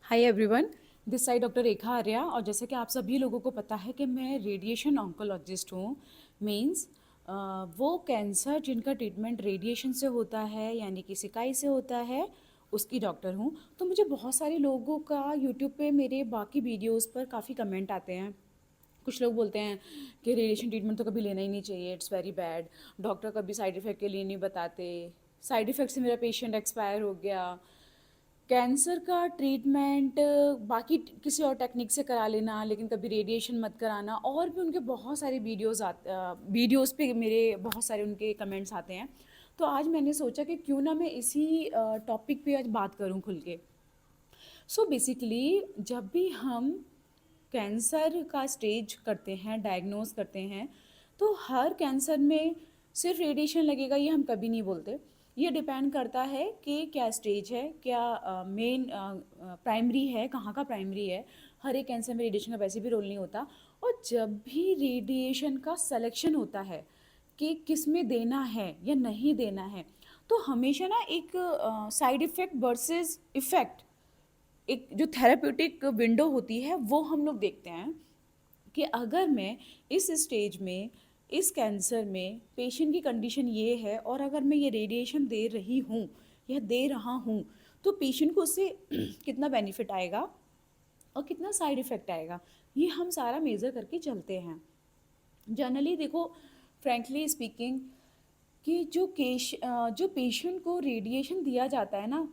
Hi everyone, this side doctor Rekha Arya. और जैसे कि आप सभी लोगों को पता है कि मैं रेडिएशन ऑन्कोलॉजिस्ट हूँ। मींस वो कैंसर जिनका ट्रीटमेंट रेडिएशन से होता है यानी कि सिकाई से होता है, उसकी डॉक्टर हूँ। तो मुझे बहुत सारे लोगों का यूट्यूब पे मेरे बाकी वीडियोस पर काफ़ी कमेंट आते हैं। कुछ लोग बोलते हैं कि रेडिएशन ट्रीटमेंट तो कभी लेना ही नहीं चाहिए, इट्स वेरी बैड। डॉक्टर कभी साइड इफ़ेक्ट के लिए नहीं बताते, साइड इफ़ेक्ट से मेरा पेशेंट एक्सपायर हो गया। कैंसर का ट्रीटमेंट बाकी किसी और टेक्निक से करा लेना, लेकिन कभी रेडिएशन मत कराना। और भी उनके बहुत सारे वीडियोस पे मेरे बहुत सारे उनके कमेंट्स आते हैं। तो आज मैंने सोचा कि क्यों ना मैं इसी टॉपिक पे आज बात करूं खुल के। सो बेसिकली जब भी हम कैंसर का स्टेज करते हैं, डायग्नोस करते हैं, तो हर कैंसर में सिर्फ रेडिएशन लगेगा ये हम कभी नहीं बोलते। ये डिपेंड करता है कि क्या स्टेज है, क्या मेन प्राइमरी है, कहाँ का प्राइमरी है। हर एक कैंसर में रेडिएशन का वैसे भी रोल नहीं होता। और जब भी रेडिएशन का सिलेक्शन होता है कि किस में देना है या नहीं देना है, तो हमेशा ना एक साइड इफ़ेक्ट वर्सेस इफ़ेक्ट, एक जो थेराप्यूटिक विंडो होती है वो हम लोग देखते हैं कि अगर मैं इस स्टेज में, इस कैंसर में पेशेंट की कंडीशन ये है और अगर मैं ये रेडिएशन दे रही हूँ या दे रहा हूँ, तो पेशेंट को उससे कितना बेनिफिट आएगा और कितना साइड इफ़ेक्ट आएगा, ये हम सारा मेज़र करके चलते हैं। जनरली देखो, फ्रैंकली स्पीकिंग, कि जो पेशेंट को रेडिएशन दिया जाता है ना,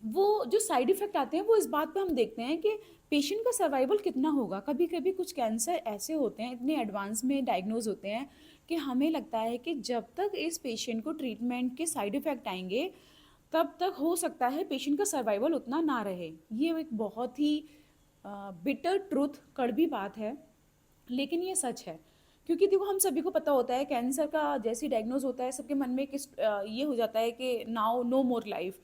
वो जो साइड इफ़ेक्ट आते हैं वो इस बात पे हम देखते हैं कि पेशेंट का सर्वाइवल कितना होगा। कभी कभी कुछ कैंसर ऐसे होते हैं, इतने एडवांस में डायग्नोज होते हैं कि हमें लगता है कि जब तक इस पेशेंट को ट्रीटमेंट के साइड इफ़ेक्ट आएंगे तब तक हो सकता है पेशेंट का सर्वाइवल उतना ना रहे। ये एक बहुत ही बिटर ट्रुथ, कड़वी बात है, लेकिन ये सच है। क्योंकि देखो, हम सभी को पता होता है कैंसर का जैसे ही डायग्नोज होता है सबके मन में ये हो जाता है कि नाउ नो मोर लाइफ।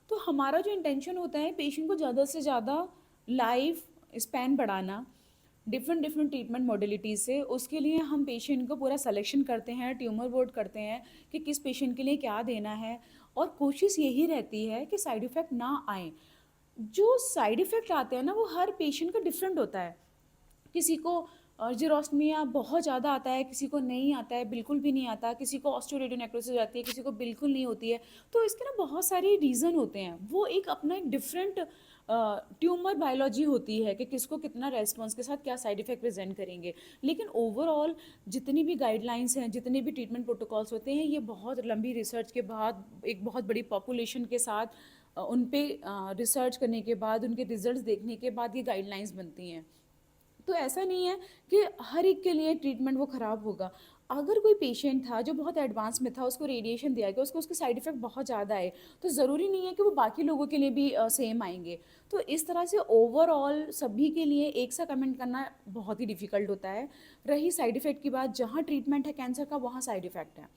तो हमारा जो इंटेंशन होता है पेशेंट को ज़्यादा से ज़्यादा लाइफ स्पैन बढ़ाना, डिफरेंट डिफरेंट ट्रीटमेंट मॉडलिटीज़ से। उसके लिए हम पेशेंट को पूरा सिलेक्शन करते हैं, ट्यूमर बोर्ड करते हैं कि किस पेशेंट के लिए क्या देना है। और कोशिश यही रहती है कि साइड इफ़ेक्ट ना आए। जो साइड इफ़ेक्ट आते हैं ना वो हर पेशेंट का डिफरेंट होता है। किसी को जीरोस्मिया बहुत ज़्यादा आता है, किसी को नहीं आता है, बिल्कुल भी नहीं आता, किसी को ऑस्टियोरेडियोनेक्रोसिस हो जाती है, किसी को बिल्कुल नहीं होती है। तो इसके ना बहुत सारे रीज़न होते हैं। वो एक अपना एक डिफरेंट ट्यूमर बायोलॉजी होती है कि किसको कितना रेस्पॉन्स के साथ क्या साइड इफ़ेक्ट प्रेजेंट करेंगे। लेकिन ओवरऑल जितनी भी गाइडलाइंस हैं, जितने भी ट्रीटमेंट प्रोटोकॉल्स होते हैं, ये बहुत लंबी रिसर्च के बाद, एक बहुत बड़ी पॉपुलेशन के साथ उन पे रिसर्च करने के बाद, उनके रिजल्ट्स देखने के बाद ये गाइडलाइंस बनती हैं। तो ऐसा नहीं है कि हर एक के लिए ट्रीटमेंट वो ख़राब होगा। अगर कोई पेशेंट था जो बहुत एडवांस में था, उसको रेडिएशन दिया गया, उसको उसके साइड इफ़ेक्ट बहुत ज़्यादा आए, तो ज़रूरी नहीं है कि वो बाकी लोगों के लिए भी सेम आएंगे। तो इस तरह से ओवरऑल सभी के लिए एक सा कमेंट करना बहुत ही डिफ़िकल्ट होता है। रही साइड इफ़ेक्ट की बात, जहाँ ट्रीटमेंट है कैंसर का वहाँ साइड इफ़ेक्ट है।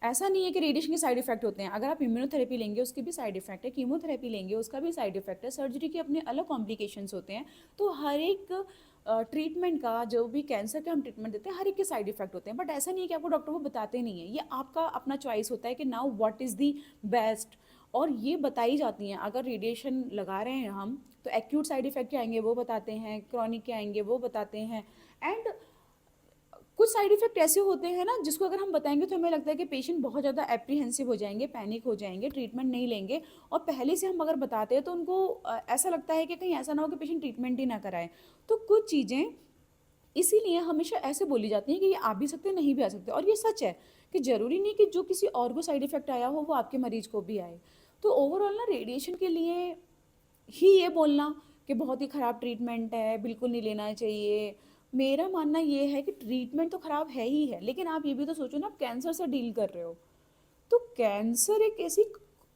ऐसा नहीं है कि रेडिएशन के साइड इफेक्ट होते हैं। अगर आप इम्यूनोथेरेपी लेंगे उसके भी साइड इफेक्ट है, कीमोथेरेपी लेंगे उसका भी साइड इफेक्ट है, सर्जरी के अपने अलग कॉम्प्लिकेशंस होते हैं। तो हर एक ट्रीटमेंट का, जो भी कैंसर का हम ट्रीटमेंट देते हैं, हर एक के साइड इफेक्ट होते हैं। बट ऐसा नहीं है कि आपको डॉक्टर वो बताते नहीं है, ये आपका अपना चॉइस होता है कि now what is the best. और ये बताई जाती हैं। अगर रेडिएशन लगा रहे हैं हम, तो एक्यूट साइड इफेक्ट क्या आएंगे वो बताते हैं, क्रॉनिक क्या आएंगे वो बताते हैं। एंड कुछ साइड इफ़ेक्ट ऐसे होते हैं ना जिसको अगर हम बताएंगे तो हमें लगता है कि पेशेंट बहुत ज़्यादा एप्रीहेंसिव हो जाएंगे, पैनिक हो जाएंगे, ट्रीटमेंट नहीं लेंगे। और पहले से हम अगर बताते हैं तो उनको ऐसा लगता है कि कहीं ऐसा ना हो कि पेशेंट ट्रीटमेंट ही ना कराए। तो कुछ चीज़ें इसीलिए हमेशा ऐसे बोली जाती हैं कि ये आ भी सकते हैं, नहीं भी आ सकते। और ये सच है कि ज़रूरी नहीं कि जो किसी और को साइड इफ़ेक्ट आया हो वो आपके मरीज को भी आए। तो ओवरऑल ना रेडिएशन के लिए ही ये बोलना कि बहुत ही ख़राब ट्रीटमेंट है, बिल्कुल नहीं लेना चाहिए, मेरा मानना ये है कि ट्रीटमेंट तो ख़राब है ही है, लेकिन आप ये भी तो सोचो ना, आप कैंसर से डील कर रहे हो। तो कैंसर एक ऐसी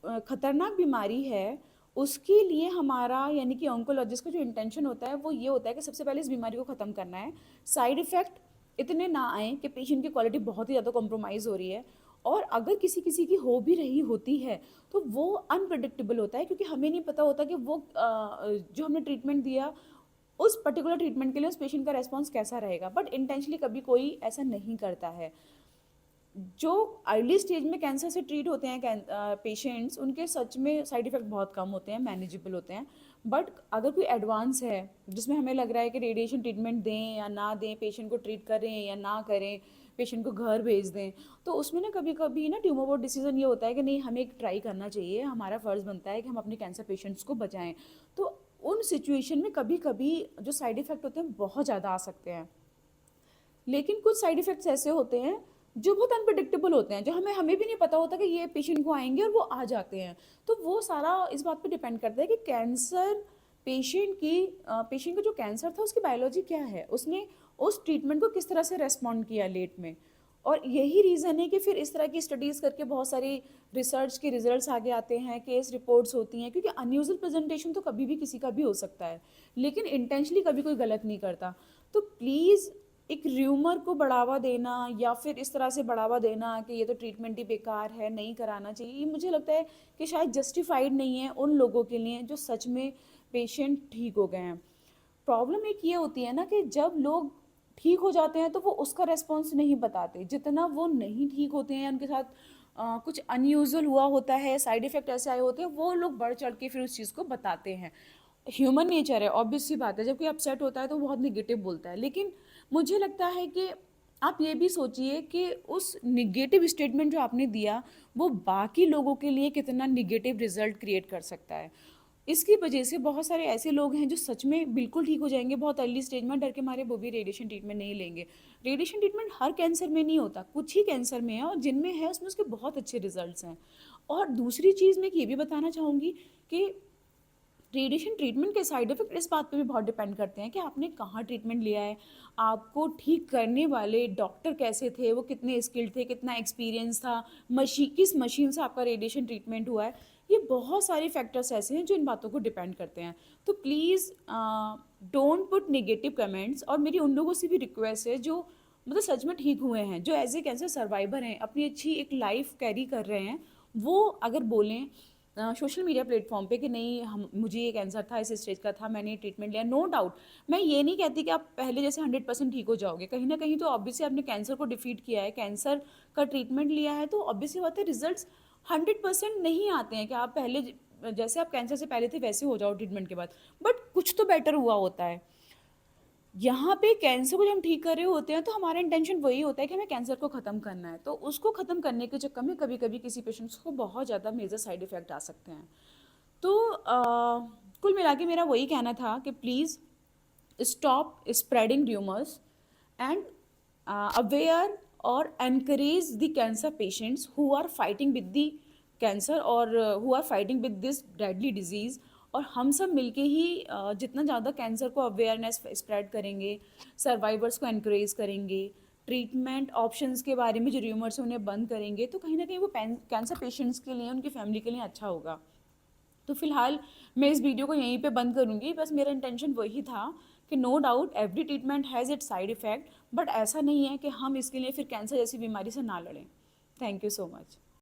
खतरनाक बीमारी है, उसके लिए हमारा यानी कि ऑन्कोलॉजिस्ट का जो इंटेंशन होता है वो ये होता है कि सबसे पहले इस बीमारी को ख़त्म करना है। साइड इफ़ेक्ट इतने ना आए कि पेशेंट की क्वालिटी बहुत ही ज़्यादा कॉम्प्रोमाइज़ हो रही है। और अगर किसी किसी की हो भी रही होती है तो वो अनप्रडिक्टेबल होता है, क्योंकि हमें नहीं पता होता कि वो जो हमने ट्रीटमेंट दिया उस पर्टिकुलर ट्रीटमेंट के लिए उस पेशेंट का रेस्पॉन्स कैसा रहेगा। बट इंटेंशनली कभी कोई ऐसा नहीं करता है। जो अर्ली स्टेज में कैंसर से ट्रीट होते हैं पेशेंट्स, उनके सच में साइड इफ़ेक्ट बहुत कम होते हैं, मैनेजेबल होते हैं। बट अगर कोई एडवांस है जिसमें हमें लग रहा है कि रेडिएशन ट्रीटमेंट दें या ना दें, पेशेंट को ट्रीट करें या ना करें, पेशेंट को घर भेज दें, तो उसमें ना कभी कभी ना ट्यूमर बोर्ड डिसीजन ये होता है कि नहीं, हमें एक ट्राई करना चाहिए, हमारा फ़र्ज़ बनता है कि हम अपने कैंसर पेशेंट्स को बचाएं। तो उन सिचुएशन में कभी कभी जो साइड इफ़ेक्ट होते हैं बहुत ज़्यादा आ सकते हैं, लेकिन कुछ साइड इफ़ेक्ट्स ऐसे होते हैं जो बहुत अनप्रडिक्टेबल होते हैं, जो हमें हमें भी नहीं पता होता कि ये पेशेंट को आएंगे और वो आ जाते हैं। तो वो सारा इस बात पे डिपेंड करता है कि कैंसर पेशेंट का जो कैंसर था उसकी बायोलॉजी क्या है, उसने उस ट्रीटमेंट को किस तरह से रेस्पॉन्ड किया लेट में। और यही रीज़न है कि फिर इस तरह की स्टडीज़ करके बहुत सारी रिसर्च के रिजल्ट्स आगे आते हैं, केस रिपोर्ट्स होती हैं, क्योंकि अनयूजुअल प्रेजेंटेशन तो कभी भी किसी का भी हो सकता है, लेकिन इंटेंशनली कभी कोई गलत नहीं करता। तो प्लीज़ एक र्यूमर को बढ़ावा देना या फिर इस तरह से बढ़ावा देना कि ये तो ट्रीटमेंट ही बेकार है, नहीं कराना चाहिए, ये मुझे लगता है कि शायद जस्टिफाइड नहीं है उन लोगों के लिए जो सच में पेशेंट ठीक हो गए हैं। प्रॉब्लम एक ये होती है ना कि जब लोग ठीक हो जाते हैं तो वो उसका रेस्पॉन्स नहीं बताते, जितना वो नहीं ठीक होते हैं, उनके साथ कुछ अनयूजुअल हुआ होता है, साइड इफ़ेक्ट ऐसे आए होते हैं, वो लोग बढ़ चढ़ के फिर उस चीज़ को बताते हैं। ह्यूमन नेचर है, ऑब्वियस सी बात है, जब कोई अपसेट होता है तो बहुत निगेटिव बोलता है। लेकिन मुझे लगता है कि आप ये भी सोचिए कि उस निगेटिव स्टेटमेंट जो आपने दिया वो बाकी लोगों के लिए कितना निगेटिव रिजल्ट क्रिएट कर सकता है। इसकी वजह से बहुत सारे ऐसे लोग हैं जो सच में बिल्कुल ठीक हो जाएंगे बहुत अर्ली स्टेज में, डर के मारे वो भी रेडिएशन ट्रीटमेंट नहीं लेंगे। रेडिएशन ट्रीटमेंट हर कैंसर में नहीं होता, कुछ ही कैंसर में है, और जिनमें है उसमें उसके बहुत अच्छे रिजल्ट्स हैं। और दूसरी चीज़ मैं ये भी बताना चाहूँगी कि रेडिएशन ट्रीटमेंट के साइड इफ़ेक्ट इस बात पे भी बहुत डिपेंड करते हैं कि आपने कहाँ ट्रीटमेंट लिया है, आपको ठीक करने वाले डॉक्टर कैसे थे, वो कितने स्किल्ड थे, कितना एक्सपीरियंस था, किस मशीन से आपका रेडिएशन ट्रीटमेंट हुआ है। ये बहुत सारे फैक्टर्स ऐसे हैं जो इन बातों को डिपेंड करते हैं। तो please don't put negative comments. और मेरी उन लोगों से भी रिक्वेस्ट है जो मतलब सच में ठीक हुए हैं, जो एज ए कैंसर सर्वाइवर हैं, अपनी अच्छी एक लाइफ कैरी कर रहे हैं, वो अगर बोलें सोशल मीडिया प्लेटफॉर्म पे कि नहीं, हम मुझे ये कैंसर था, इस स्टेज का था, मैंने ट्रीटमेंट लिया, नो डाउट। मैं ये नहीं कहती कि आप पहले जैसे 100% ठीक हो जाओगे, कहीं ना कहीं तो ऑब्वियसली आपने कैंसर को डिफीट किया है, कैंसर का ट्रीटमेंट लिया है, तो ऑब्वियसली बात है रिजल्ट्स 100% नहीं आते हैं कि आप पहले जैसे आप कैंसर से पहले थे वैसे हो जाओ ट्रीटमेंट के बाद, बट कुछ तो बेटर हुआ होता है। यहाँ पे कैंसर को जब हम ठीक कर रहे होते हैं तो हमारा इंटेंशन वही होता है कि हमें कैंसर को ख़त्म करना है, तो उसको ख़त्म करने के चक्कर में कभी कभी किसी पेशेंट्स को बहुत ज़्यादा मेजर साइड इफ़ेक्ट आ सकते हैं। तो कुल मिला के मेरा वही कहना था कि please stop spreading rumours and aware और encourage the cancer patients who are fighting with the cancer और who are fighting with this deadly disease। और हम सब मिलके ही जितना ज़्यादा कैंसर को अवेयरनेस स्प्रेड करेंगे, सर्वाइवर्स को encourage करेंगे, ट्रीटमेंट ऑप्शंस के बारे में जो र्यूमर्स हैं उन्हें बंद करेंगे, तो कहीं ना कहीं वो कैंसर पेशेंट्स के लिए, उनकी फैमिली के लिए अच्छा होगा। तो फिलहाल मैं इस वीडियो को यहीं पे बंद करूँगी। बस मेरा इंटेंशन वही था कि no doubt every treatment has its side effect, but ऐसा नहीं है कि हम इसके लिए फिर कैंसर जैसी बीमारी से ना लड़ें। Thank you so much.